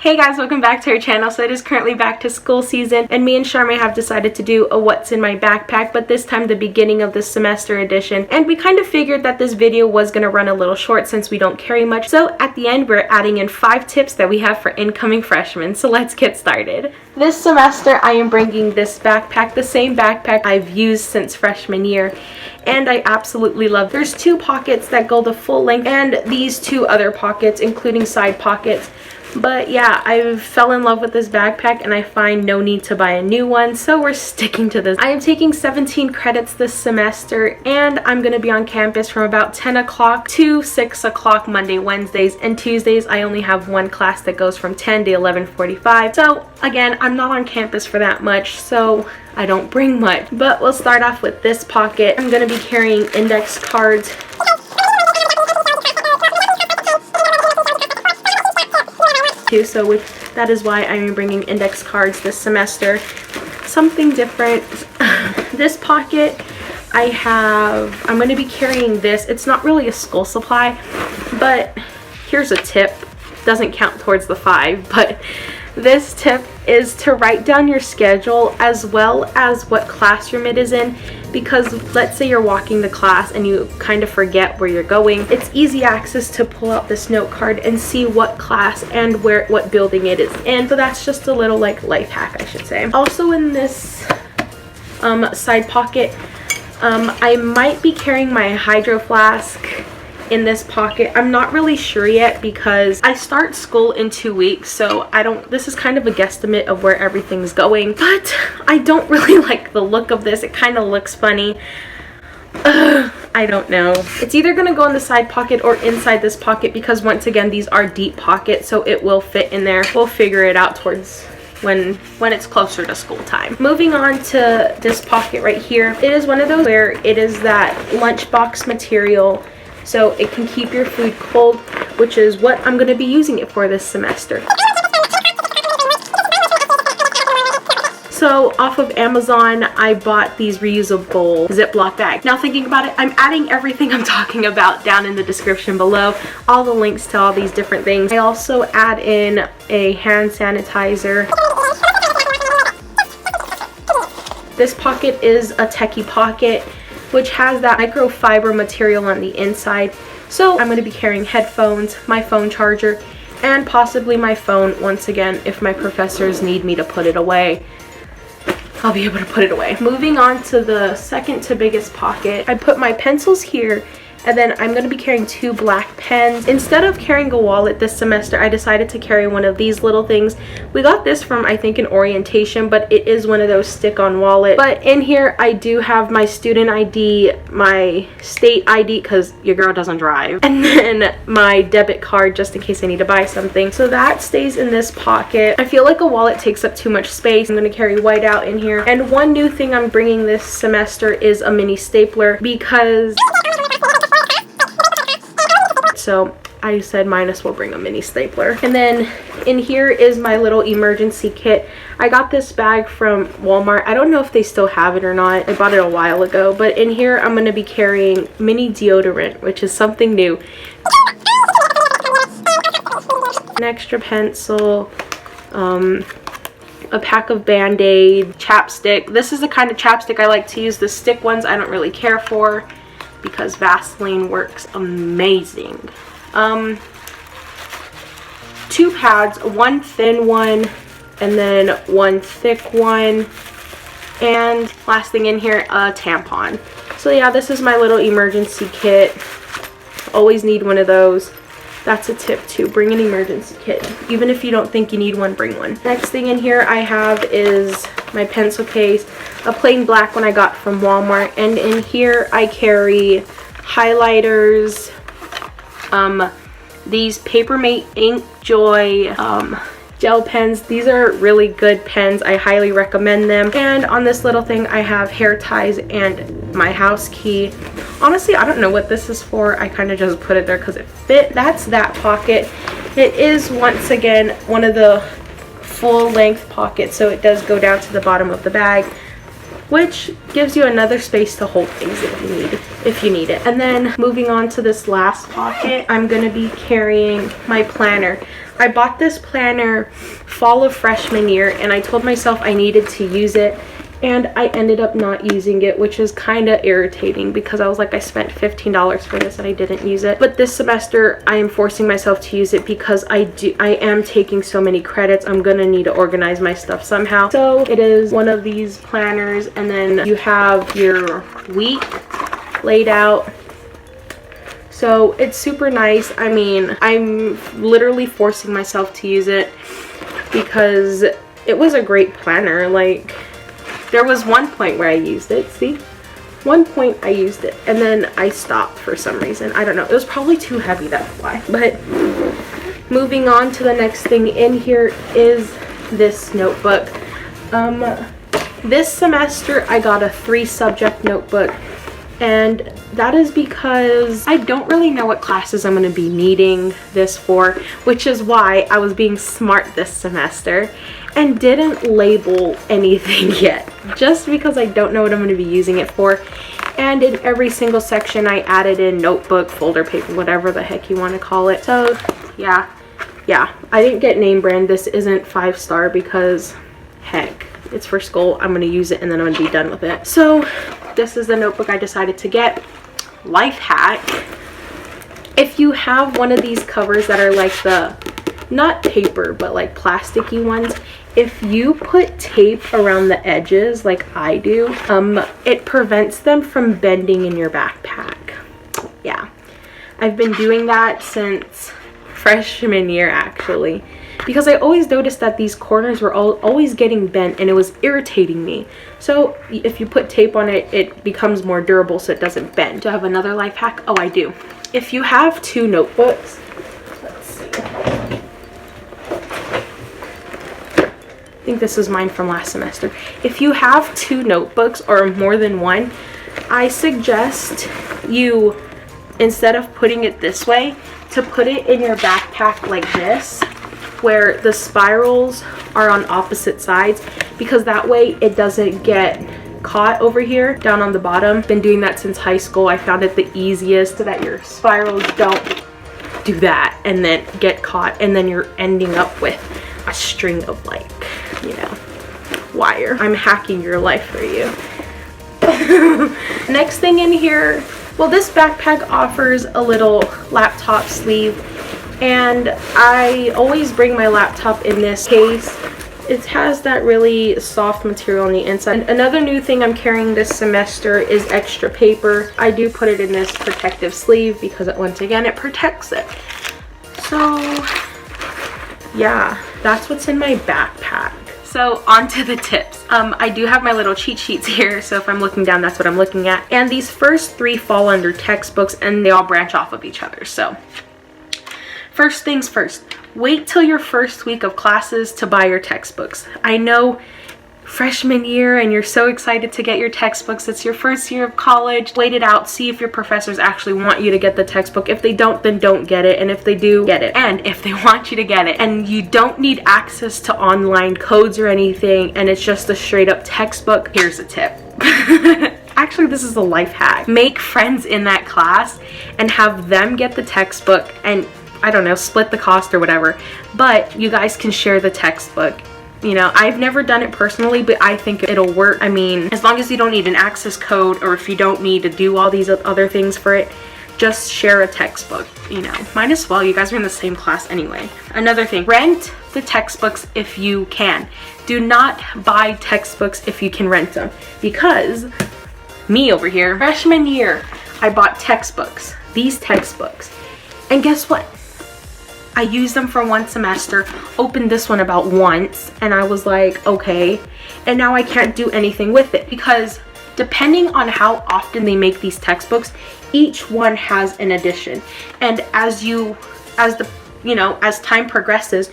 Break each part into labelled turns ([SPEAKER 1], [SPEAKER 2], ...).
[SPEAKER 1] Hey guys, welcome back to our channel. So it is currently back to school season and me and Charmaine have decided to do a what's in my backpack, but this time the beginning of the semester edition. And we kind of figured that this video was going to run a little short since we don't carry much. So at the end we're adding in 5 tips that we have for incoming freshmen. So let's get started. This semester I am bringing this backpack, the same backpack I've used since freshman year. And I absolutely love it. There's 2 pockets that go the full length and these 2 other pockets including side pockets. But yeah, I fell in love with this backpack and I find no need to buy a new one, so we're sticking to this. I am taking 17 credits this semester and I'm going to be on campus from about 10 o'clock to 6 o'clock Monday, Wednesdays, and Tuesdays I only have one class that goes from 10 to 11:45. So again, I'm not on campus for that much, so I don't bring much. But we'll start off with this pocket. I'm going to be carrying index cards. So that is why I'm bringing index cards this semester. Something different. This pocket I'm going to be carrying this. It's not really a school supply, but here's a tip. Doesn't count towards the 5, but this tip is to write down your schedule as well as what classroom it is in, because let's say you're walking to class and you kind of forget where you're going. It's easy access to pull out this note card and see what class and what building it is in. So that's just a little like life hack, I should say. Also in this side pocket, I might be carrying my hydro flask in this pocket. I'm not really sure yet because I start school in 2 weeks, so this is kind of a guesstimate of where everything's going, but I don't really like the look of this. It kind of looks funny. I don't know. It's either gonna go in the side pocket or inside this pocket because once again these are deep pockets, so it will fit in there. We'll figure it out towards when it's closer to school time. Moving on to this pocket right here. It is one of those where it is that lunchbox material, so it can keep your food cold, which is what I'm going to be using it for this semester. So off of Amazon, I bought these reusable Ziplock bags. Now thinking about it, I'm adding everything I'm talking about down in the description below. All the links to all these different things. I also add in a hand sanitizer. This pocket is a techie pocket, which has that microfiber material on the inside. So I'm going to be carrying headphones, my phone charger, and possibly my phone once again if my professors need me to put it away. I'll be able to put it away. Moving on to the second to biggest pocket, I put my pencils here, and then I'm going to be carrying 2 black pens. Instead of carrying a wallet this semester, I decided to carry one of these little things. We got this from, I think, an orientation, but it is one of those stick-on wallets. But in here, I do have my student ID, my state ID, because your girl doesn't drive, and then my debit card, just in case I need to buy something. So that stays in this pocket. I feel like a wallet takes up too much space. I'm going to carry whiteout in here. And one new thing I'm bringing this semester is a mini stapler, because so I said might as well bring a mini stapler. And then in here is my little emergency kit. I got this bag from Walmart. I don't know if they still have it or not. I bought it a while ago. But in here I'm going to be carrying mini deodorant, which is something new. An extra pencil, a pack of Band-Aid, chapstick. This is the kind of chapstick I like to use. The stick ones I don't really care for, because Vaseline works amazing. 2 pads, 1 thin one and then 1 thick one, and last thing in here, a tampon. So yeah, this is my little emergency kit. Always need one of those. That's a tip too, bring an emergency kit. Even if you don't think you need one, bring one. Next thing in here I have is my pencil case, a plain black one I got from Walmart, and in here I carry highlighters, these Papermate Ink Joy gel pens. These are really good pens. I highly recommend them. And on this little thing I have hair ties and my house key. Honestly, I don't know what this is for. I kind of just put it there because it fit. That's that pocket. It is once again one of the full length pockets, so it does go down to the bottom of the bag, which gives you another space to hold things if you need it. And then moving on to this last pocket, I'm going to be carrying my planner. I bought this planner fall of freshman year, and I told myself I needed to use it, and I ended up not using it, which is kind of irritating because I was like, I spent $15 for this and I didn't use it. But this semester I am forcing myself to use it because I am taking so many credits. I'm gonna need to organize my stuff somehow. So it is one of these planners, and then you have your week laid out. So it's super nice. I mean, I'm literally forcing myself to use it because it was a great planner. Like, there was one point where I used it, see? One point I used it, and then I stopped for some reason. I don't know. It was probably too heavy, that's why. But moving on to the next thing in here is this notebook. This semester I got a 3-subject notebook, and that is because I don't really know what classes I'm going to be needing this for, which is why I was being smart this semester and didn't label anything yet, just because I don't know what I'm going to be using it for. And in every single section I added in notebook, folder paper, whatever the heck you want to call it. So yeah, I didn't get name brand. This isn't 5-star because heck, it's for school. I'm going to use it and then I'm going to be done with it. So this is the notebook I decided to get. Life hack: if you have one of these covers that are like the, not paper, but like plasticky ones, if you put tape around the edges like I do, it prevents them from bending in your backpack. Yeah, I've been doing that since freshman year actually, because I always noticed that these corners were always getting bent and it was irritating me. So if you put tape on it, it becomes more durable so it doesn't bend. Do I have another life hack? Oh, I do. If you have 2 notebooks, let's see. I think this is mine from last semester. If you have 2 notebooks or more than one, I suggest you, instead of putting it this way, to put it in your backpack like this, where the spirals are on opposite sides, because that way it doesn't get caught over here down on the bottom. Been doing that since high school. I found it the easiest so that your spirals don't do that and then get caught, and then you're ending up with a string of, like, you know, wire. I'm hacking your life for you. Next thing in here, well, this backpack offers a little laptop sleeve, and I always bring my laptop in this case. It has that really soft material on the inside. And another new thing I'm carrying this semester is extra paper. I do put it in this protective sleeve because once again it protects it. So yeah, that's what's in my backpack. So on to the tips. I do have my little cheat sheets here, so if I'm looking down, that's what I'm looking at. And these first 3 fall under textbooks, and they all branch off of each other. So first things first, wait till your first week of classes to buy your textbooks. I know freshman year and you're so excited to get your textbooks. It's your first year of college. Wait it out. See if your professors actually want you to get the textbook. If they don't, then don't get it. And if they do, get it. And if they want you to get it and you don't need access to online codes or anything, and it's just a straight up textbook, here's a tip. Actually, this is a life hack. Make friends in that class and have them get the textbook, and I don't know, split the cost or whatever, but you guys can share the textbook. You know, I've never done it personally, but I think it'll work. I mean, as long as you don't need an access code, or if you don't need to do all these other things for it, just share a textbook, you know. Might as well, you guys are in the same class anyway. Another thing, rent the textbooks if you can. Do not buy textbooks if you can rent them, because me over here, freshman year, I bought textbooks, these textbooks, and guess what? I used them for 1 semester, opened this one about once, and I was like, okay, and now I can't do anything with it, because depending on how often they make these textbooks, each one has an edition. And as time progresses,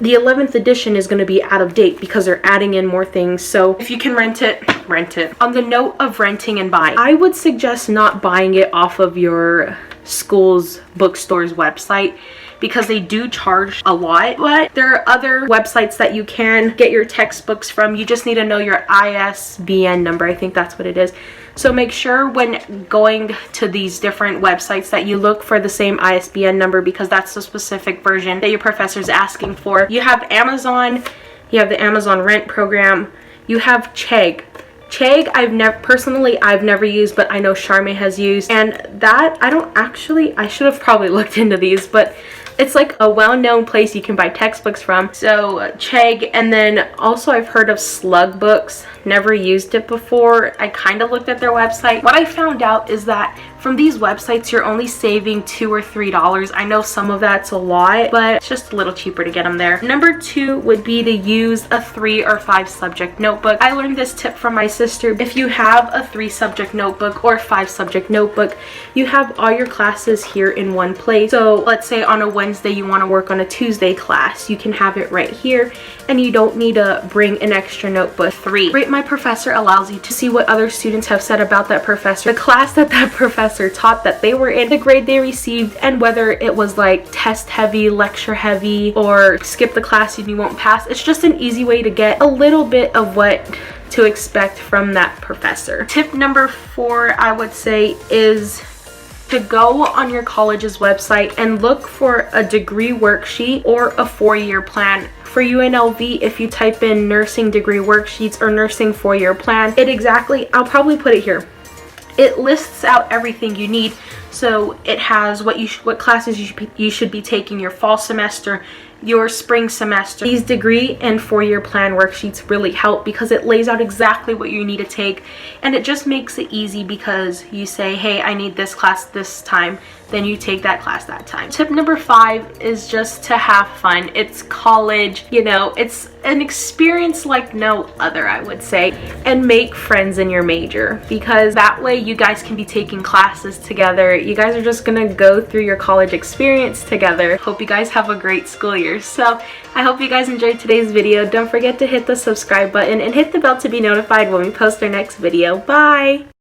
[SPEAKER 1] the 11th edition is going to be out of date because they're adding in more things. So if you can rent it, rent it. On the note of renting and buying, I would suggest not buying it off of your school's bookstore's website, because they do charge a lot. But there are other websites that you can get your textbooks from. You just need to know your ISBN number. I think that's what it is. So make sure when going to these different websites that you look for the same ISBN number, because that's the specific version that your professor is asking for. You have Amazon, you have the Amazon Rent program, you have Chegg. Chegg, I've never used, but I know Charmaine has used, and that I should have probably looked into these, but it's like a well-known place you can buy textbooks from. So Chegg, and then also I've heard of Slug Books. Never used it before. I kind of looked at their website. What I found out is that from these websites you're only saving $2 or $3. I know some of that's a lot, but it's just a little cheaper to get them there. Number 2 would be to use a 3 or 5 subject notebook. I learned this tip from my sister. If you have a 3 subject notebook or 5 subject notebook, you have all your classes here in one place. So let's say on a Wednesday you want to work on a Tuesday class, you can have it right here, and you don't need to bring an extra notebook. 3. Rate My Professor allows you to see what other students have said about that professor, the class that professor taught that they were in, the grade they received, and whether it was like test heavy, lecture heavy, or skip the class and you won't pass. It's just an easy way to get a little bit of what to expect from that professor. Tip number 4, I would say, is to go on your college's website and look for a degree worksheet or a 4-year plan. For UNLV, if you type in nursing degree worksheets or nursing 4-year plan, I'll probably put it here. It lists out everything you need. So it has what classes you should be taking your fall semester, your spring semester. These degree and 4-year plan worksheets really help because it lays out exactly what you need to take, and it just makes it easy because you say, hey, I need this class this time, then you take that class that time. Tip number 5 is just to have fun. It's college, you know, it's an experience like no other, I would say, and make friends in your major, because that way you guys can be taking classes together. You guys are just gonna go through your college experience together. Hope you guys have a great school year. So I hope you guys enjoyed today's video. Don't forget to hit the subscribe button and hit the bell to be notified when we post our next video. Bye!